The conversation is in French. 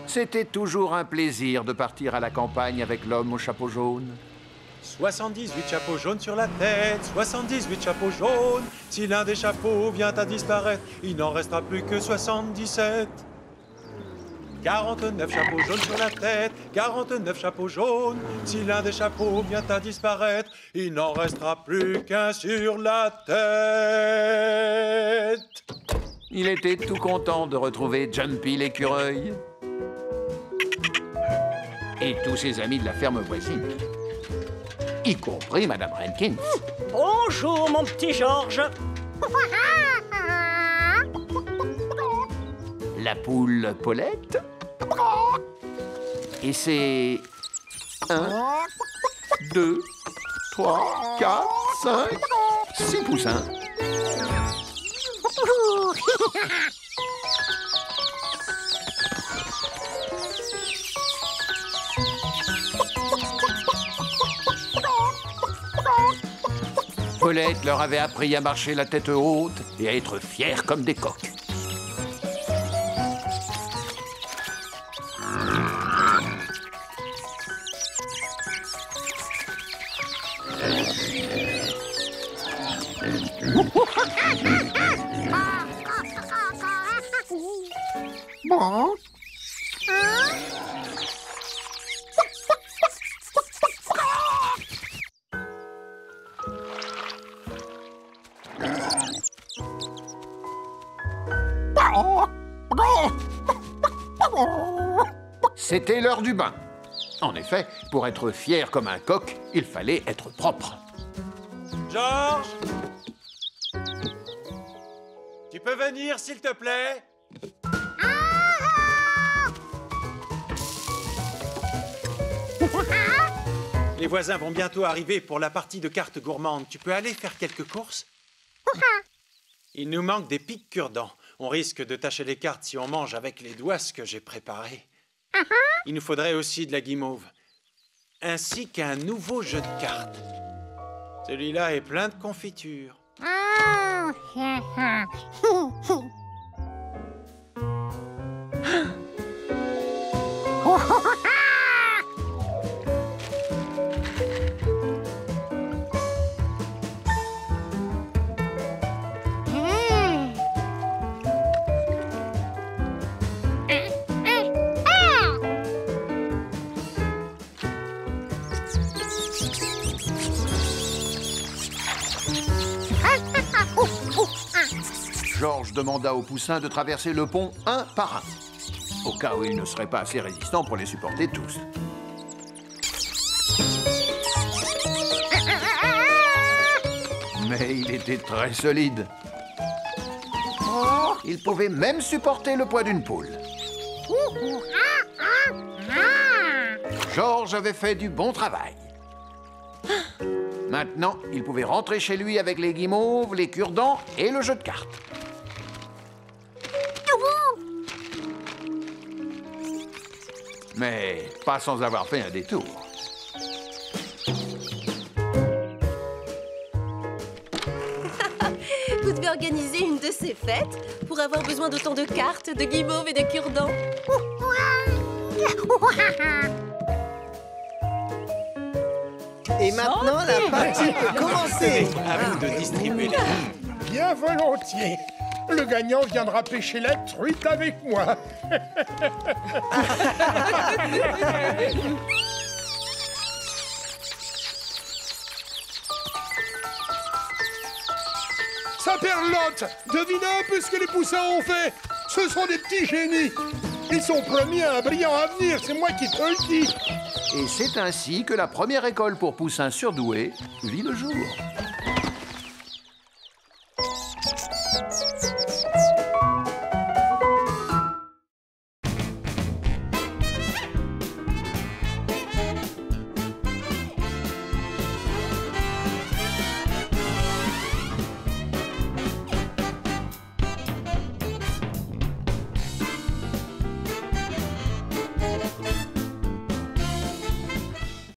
C'était toujours un plaisir de partir à la campagne avec l'homme au chapeau jaune. 78 chapeaux jaunes sur la tête, 78 chapeaux jaunes. Si l'un des chapeaux vient à disparaître, il n'en restera plus que 77. 49 chapeaux jaunes sur la tête, 49 chapeaux jaunes. Si l'un des chapeaux vient à disparaître, il n'en restera plus qu'un sur la tête. Il était tout content de retrouver Jumpy l'écureuil et tous ses amis de la ferme voisine, y compris Madame Rankins. Bonjour, mon petit Georges. La poule Paulette. Et c'est 1, 2, 3, 4, 5, 6 poussins. Paulette leur avait appris à marcher la tête haute et à être fiers comme des coqs. Bon. C'était l'heure du bain. En effet, pour être fier comme un coq, il fallait être propre. Georges, tu peux venir, s'il te plaît? Les voisins vont bientôt arriver pour la partie de cartes gourmandes. Tu peux aller faire quelques courses? Il nous manque des pics cure-dents. On risque de tacher les cartes si on mange avec les doigts ce que j'ai préparé. Il nous faudrait aussi de la guimauve, ainsi qu'un nouveau jeu de cartes. Celui-là est plein de confiture. Georges demanda aux poussins de traverser le pont un par un, au cas où ils ne seraient pas assez résistants pour les supporter tous. Mais il était très solide. Il pouvait même supporter le poids d'une poule. Georges avait fait du bon travail. Maintenant, il pouvait rentrer chez lui avec les guimauves, les cure-dents et le jeu de cartes. Mais pas sans avoir fait un détour. Vous devez organiser une de ces fêtes pour avoir besoin d'autant de cartes, de guimauves et de cure-dents. Et maintenant, la partie peut commencer. À vous de distribuer les... Bien volontiers. Le gagnant viendra pêcher la truite avec moi. Saperlotte, devine un peu ce que les poussins ont fait. Ce sont des petits génies. Ils sont promis un brillant avenir, c'est moi qui te le dis. Et c'est ainsi que la première école pour poussins surdoués vit le jour.